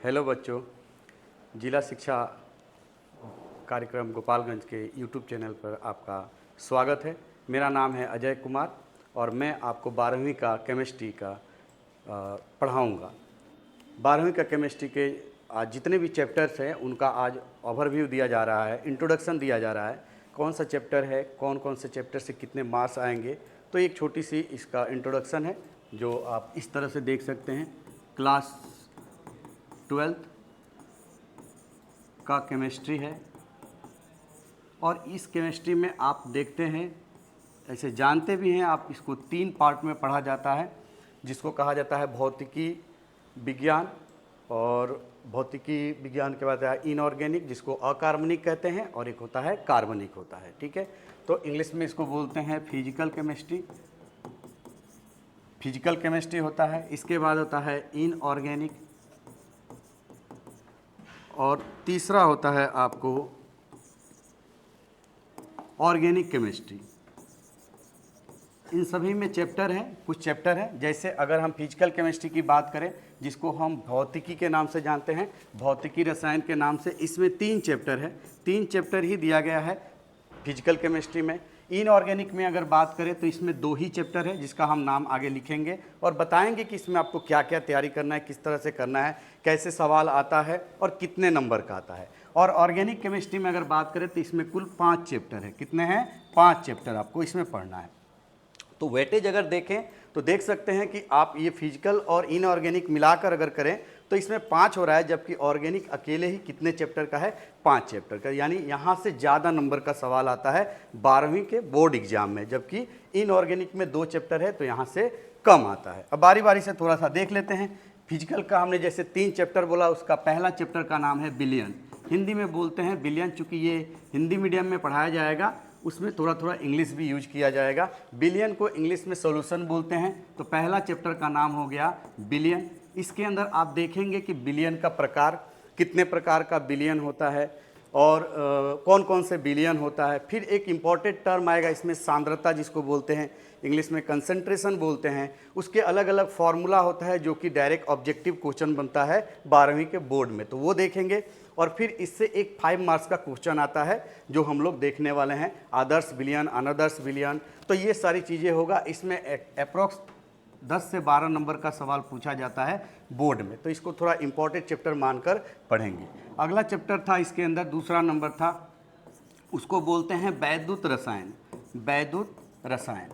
Hello बच्चों, जिला शिक्षा कार्यक्रम गोपालगंज के यूट्यूब चैनल पर आपका स्वागत है। मेरा नाम है अजय कुमार और मैं आपको 12वीं का केमिस्ट्री का पढ़ाऊँगा। 12वीं का केमिस्ट्री के आज जितने भी चैप्टर्स हैं उनका आज ओवरव्यू दिया जा रहा है, इंट्रोडक्शन दिया जा रहा है। कौन सा चैप्टर है, कौन कौन से चैप्टर से कितने मार्क्स आएंगे, तो एक छोटी सी इसका इंट्रोडक्शन है जो आप इस तरह से देख सकते हैं। क्लास 12th का केमिस्ट्री है और इस केमिस्ट्री में आप देखते हैं, ऐसे जानते भी हैं आप, इसको 3 पार्ट में पढ़ा जाता है जिसको कहा जाता है भौतिकी विज्ञान। और भौतिकी विज्ञान के बाद है इनऑर्गेनिक, जिसको अकार्बनिक कहते हैं, और एक होता है कार्बनिक होता है। ठीक है, तो इंग्लिश में इसको बोलते हैं फिजिकल केमिस्ट्री। फिजिकल केमिस्ट्री होता है। इसके बाद होता है इनऑर्गेनिक और तीसरा होता है आपको ऑर्गेनिक केमिस्ट्री। इन सभी में चैप्टर हैं, कुछ चैप्टर हैं। जैसे अगर हम फिजिकल केमिस्ट्री की बात करें, जिसको हम भौतिकी के नाम से जानते हैं, भौतिकी रसायन के नाम से, इसमें 3 चैप्टर है। 3 चैप्टर ही दिया गया है फिजिकल केमिस्ट्री में। इनऑर्गेनिक में अगर बात करें तो इसमें 2 ही चैप्टर है, जिसका हम नाम आगे लिखेंगे और बताएंगे कि इसमें आपको क्या क्या तैयारी करना है, किस तरह से करना है, कैसे सवाल आता है और कितने नंबर का आता है। और ऑर्गेनिक केमिस्ट्री में अगर बात करें तो इसमें कुल 5 चैप्टर है। कितने हैं? 5 चैप्टर आपको इसमें पढ़ना है। तो वेटेज अगर देखें तो देख सकते हैं कि आप ये फिजिकल और इनऑर्गेनिक मिलाकर अगर करें तो इसमें 5 हो रहा है, जबकि ऑर्गेनिक अकेले ही कितने चैप्टर का है? 5 चैप्टर का। यानी यहाँ से ज़्यादा नंबर का सवाल आता है 12वीं के बोर्ड एग्जाम में, जबकि इनऑर्गेनिक में 2 चैप्टर है तो यहाँ से कम आता है। अब बारी बारी से थोड़ा सा देख लेते हैं। फिजिकल का हमने जैसे 3 चैप्टर बोला, उसका पहला चैप्टर का नाम है बिलियन। हिंदी में बोलते हैं बिलियन, चूँकि ये हिंदी मीडियम में पढ़ाया जाएगा, उसमें थोड़ा थोड़ा इंग्लिश भी यूज किया जाएगा। बिलियन को इंग्लिश में सॉल्यूशन बोलते हैं। तो पहला चैप्टर का नाम हो गया बिलियन। इसके अंदर आप देखेंगे कि बिलियन का प्रकार, कितने प्रकार का बिलियन होता है और कौन कौन से बिलियन होता है। फिर एक इम्पॉर्टेंट टर्म आएगा इसमें, सांद्रता, जिसको बोलते हैं इंग्लिश में कंसंट्रेशन बोलते हैं। उसके अलग अलग फार्मूला होता है जो कि डायरेक्ट ऑब्जेक्टिव क्वेश्चन बनता है 12वीं के बोर्ड में, तो वो देखेंगे। और फिर इससे एक 5 मार्क्स का क्वेश्चन आता है जो हम लोग देखने वाले हैं, आदर्श बिलियन, अनादर्श बिलियन। तो ये सारी चीज़ें होगा। इसमें अप्रोक्स 10 से 12 नंबर का सवाल पूछा जाता है बोर्ड में, तो इसको थोड़ा इंपॉर्टेंट चैप्टर मानकर पढ़ेंगे। अगला चैप्टर था इसके अंदर, दूसरा नंबर था, उसको बोलते हैं वैद्युत रसायन। वैद्युत रसायन,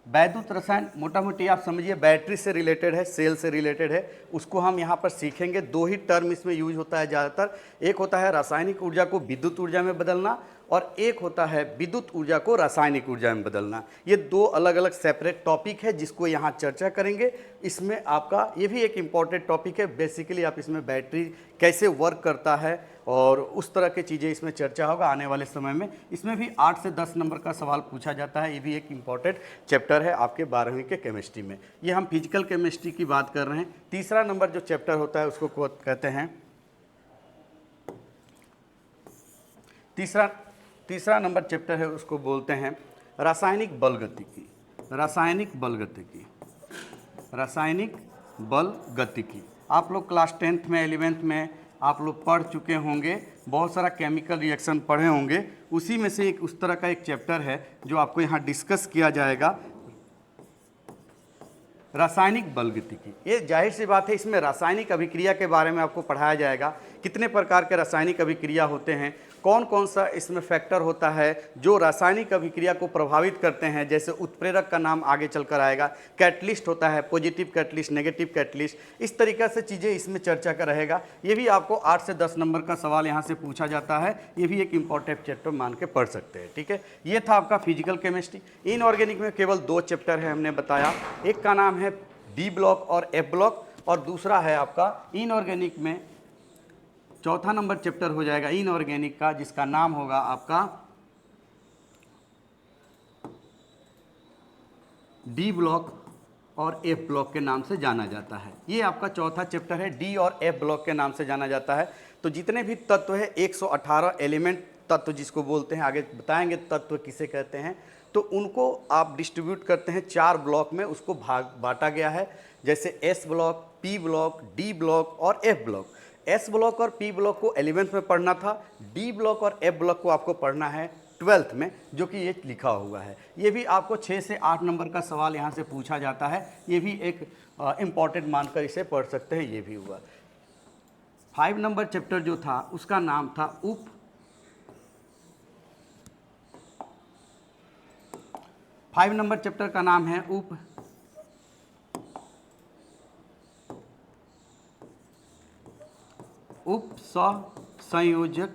वैद्युत रसायन मोटा मोटी आप समझिए बैटरी से रिलेटेड है, सेल से रिलेटेड है। उसको हम यहाँ पर सीखेंगे। 2 ही टर्म इसमें यूज होता है ज़्यादातर। एक होता है रासायनिक ऊर्जा को विद्युत ऊर्जा में बदलना और एक होता है विद्युत ऊर्जा को रासायनिक ऊर्जा में बदलना। ये 2 अलग अलग सेपरेट टॉपिक है जिसको यहाँ चर्चा करेंगे। इसमें आपका ये भी एक इम्पॉर्टेंट टॉपिक है। बेसिकली आप इसमें बैटरी कैसे वर्क करता है और उस तरह की चीज़ें इसमें चर्चा होगा आने वाले समय में। इसमें भी 8 से 10 नंबर का सवाल पूछा जाता है। ये भी एक इम्पॉर्टेंट चैप्टर है आपके 12वीं के केमिस्ट्री में। ये हम फिजिकल केमिस्ट्री की बात कर रहे हैं। तीसरा नंबर जो चैप्टर होता है उसको कहते हैं, तीसरा नंबर चैप्टर है उसको बोलते हैं रासायनिक बल गतिकी। रासायनिक बल गतिकी, रासायनिक बल गतिकी। आप लोग क्लास 10th में 11th में आप लोग पढ़ चुके होंगे, बहुत सारा केमिकल रिएक्शन पढ़े होंगे। उसी में से एक उस तरह का एक चैप्टर है जो आपको यहाँ डिस्कस किया जाएगा, रासायनिक बल गतिकी। ये जाहिर सी बात है, इसमें रासायनिक अभिक्रिया के बारे में आपको पढ़ाया जाएगा। कितने प्रकार के रासायनिक अभिक्रिया होते हैं, कौन कौन सा इसमें फैक्टर होता है जो रासायनिक अभिक्रिया को प्रभावित करते हैं। जैसे उत्प्रेरक का नाम आगे चलकर आएगा, कैटलिस्ट होता है, पॉजिटिव कैटलिस्ट, नेगेटिव कैटलिस्ट, इस तरीक़े से चीज़ें इसमें चर्चा का रहेगा। ये भी आपको 8 से 10 नंबर का सवाल यहाँ से पूछा जाता है। ये भी एक इम्पॉर्टेंट चैप्टर मान के पढ़ सकते हैं। ठीक है, ये था आपका फिजिकल केमिस्ट्री। इनऑर्गेनिक में केवल 2 चैप्टर है, हमने बताया। एक का नाम है डी ब्लॉक और एफ ब्लॉक और दूसरा है आपका इनऑर्गेनिक में चौथा नंबर चैप्टर हो जाएगा इनऑर्गेनिक का, जिसका नाम होगा आपका डी ब्लॉक और एफ ब्लॉक के नाम से जाना जाता है। ये आपका चौथा चैप्टर है, डी और एफ ब्लॉक के नाम से जाना जाता है। तो जितने भी तत्व है 118 एलिमेंट तत्व जिसको बोलते हैं, आगे बताएंगे तत्व किसे कहते हैं। तो उनको आप डिस्ट्रीब्यूट करते हैं 4 ब्लॉक में, उसको बांटा गया है। जैसे S block, P block, D block और एफ ब्लॉक। एस ब्लॉक और पी ब्लॉक को 11th में पढ़ना था, डी ब्लॉक और एफ ब्लॉक को आपको पढ़ना है 12th में, जो कि ये लिखा हुआ है। ये भी आपको 6 से 8 नंबर का सवाल यहाँ से पूछा जाता है, ये भी एक इम्पॉर्टेंट मानकर इसे पढ़ सकते हैं, ये भी हुआ। 5 नंबर चैप्टर जो था उसका नाम था उप 5 नंबर चैप्टर का नाम है उप संयोजक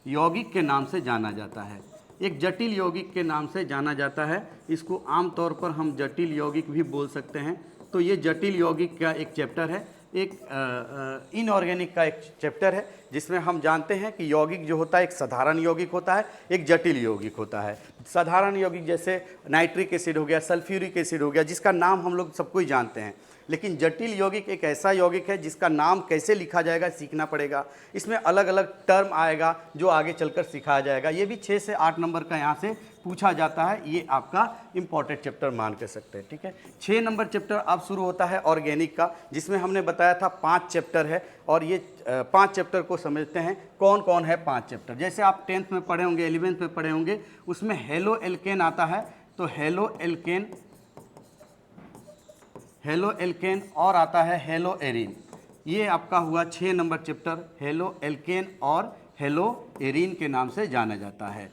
यौगिक के नाम से जाना जाता है। एक जटिल यौगिक के नाम से जाना जाता है, इसको आमतौर पर हम जटिल यौगिक भी बोल सकते हैं। तो ये जटिल यौगिक का एक चैप्टर है, एक इनऑर्गेनिक का एक चैप्टर है, जिसमें हम जानते हैं कि यौगिक जो होता है एक साधारण यौगिक होता है, एक जटिल यौगिक होता है। साधारण यौगिक जैसे नाइट्रिक एसिड हो गया, सल्फ्यूरिक एसिड हो गया, जिसका नाम हम लोग सबको ही जानते हैं। लेकिन जटिल यौगिक एक ऐसा यौगिक है जिसका नाम कैसे लिखा जाएगा सीखना पड़ेगा। इसमें अलग अलग टर्म आएगा जो आगे चलकर सिखाया जाएगा। ये भी 6 से 8 नंबर का यहाँ से पूछा जाता है, ये आपका इंपॉर्टेंट चैप्टर मान के सकते हैं। ठीक है, 6 नंबर चैप्टर अब शुरू होता है ऑर्गेनिक का, जिसमें हमने बताया था 5 चैप्टर है। और ये 5 चैप्टर को समझते हैं कौन कौन है 5 चैप्टर। जैसे आप 10th में पढ़े होंगे, 11th में पढ़े होंगे, उसमें हेलो एल्केन आता है। तो हेलो एल्केन और आता है हेलो एरीन। ये आपका हुआ 6 नंबर चैप्टर, हेलो एल्केन और हेलो एरीन के नाम से जाना जाता है।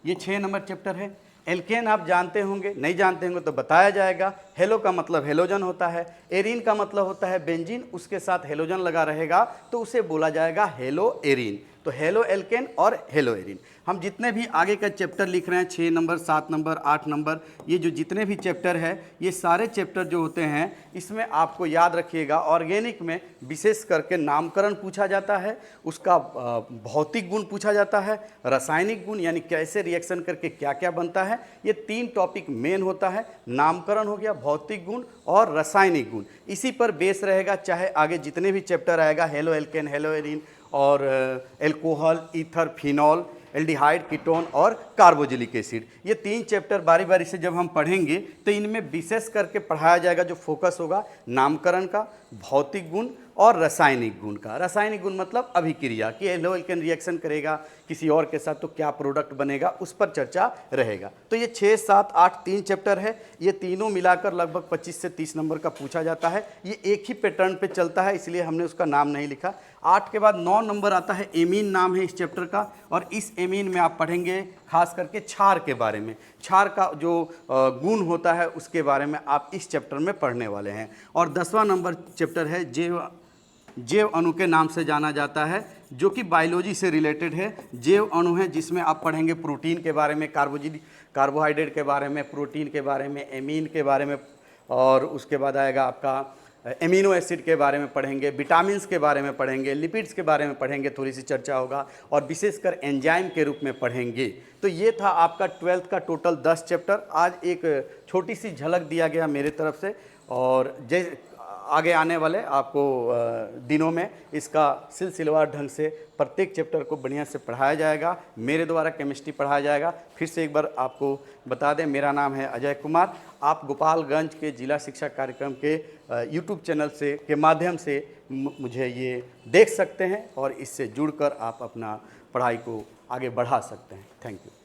ये 6 नंबर चैप्टर है। एल्केन आप जानते होंगे, नहीं जानते होंगे तो बताया जाएगा। हेलो का मतलब हेलोजन होता है, एरीन का मतलब होता है बेंजीन, उसके साथ हेलोजन लगा रहेगा तो उसे बोला जाएगा हेलो एरीन। तो हेलो एल्केन और हेलो एरीन। हम जितने भी आगे का चैप्टर लिख रहे हैं, 6 नंबर, 7 नंबर, 8 नंबर, ये जो जितने भी चैप्टर है, ये सारे चैप्टर जो होते हैं, इसमें आपको याद रखिएगा ऑर्गेनिक में विशेष करके नामकरण पूछा जाता है, उसका भौतिक गुण पूछा जाता है, रासायनिक गुण यानी कैसे रिएक्शन करके क्या क्या बनता है। ये 3 टॉपिक मेन होता है, नामकरण हो गया, भौतिक गुण और रासायनिक गुण। इसी पर बेस रहेगा, चाहे आगे जितने भी चैप्टर आएगा, हेलो एल्केन, हेलो एरीन और alcohol, ether, phenol, aldehyde, ketone और कार्बोजिलिक एसिड। ये 3 चैप्टर बारी बारी से जब हम पढ़ेंगे तो इनमें विशेष करके पढ़ाया जाएगा, जो फोकस होगा नामकरण का, भौतिक गुण और रासायनिक गुण का। रासायनिक गुण मतलब अभिक्रिया कि हेलो एल्केन रिएक्शन करेगा किसी और के साथ तो क्या प्रोडक्ट बनेगा, उस पर चर्चा रहेगा। तो ये 6, 7, 8 3 चैप्टर है। ये तीनों मिलाकर लगभग 25 से 30 नंबर का पूछा जाता है। ये एक ही पैटर्न पे चलता है, इसलिए हमने उसका नाम नहीं लिखा। 8 के बाद 9 नंबर आता है, एमीन नाम है इस चैप्टर का। और इस एमीन में आप पढ़ेंगे खास करके क्षार के बारे में, क्षार का जो गुण होता है उसके बारे में आप इस चैप्टर में पढ़ने वाले हैं। और 10वां नंबर चैप्टर है जैव अणु के नाम से जाना जाता है, जो कि बायोलॉजी से रिलेटेड है। जैव अणु है जिसमें आप पढ़ेंगे प्रोटीन के बारे में, कार्बोहाइड्रेट के बारे में, प्रोटीन के बारे में, एमीन के बारे में, और उसके बाद आएगा आपका एमिनो एसिड के बारे में पढ़ेंगे, विटामिन्स के बारे में पढ़ेंगे, लिपिड्स के बारे में पढ़ेंगे, थोड़ी सी चर्चा होगा, और विशेषकर एंजाइम के रूप में पढ़ेंगे। तो ये था आपका 12th का टोटल 10 चैप्टर। आज एक छोटी सी झलक दिया गया मेरे तरफ से, और आगे आने वाले आपको दिनों में इसका सिलसिलेवार ढंग से प्रत्येक चैप्टर को बढ़िया से पढ़ाया जाएगा। मेरे द्वारा केमिस्ट्री पढ़ाया जाएगा। फिर से एक बार आपको बता दें, मेरा नाम है अजय कुमार। आप गोपालगंज के जिला शिक्षा कार्यक्रम के यूट्यूब चैनल के माध्यम से मुझे ये देख सकते हैं और इससे जुड़कर आप अपना पढ़ाई को आगे बढ़ा सकते हैं। Thank you.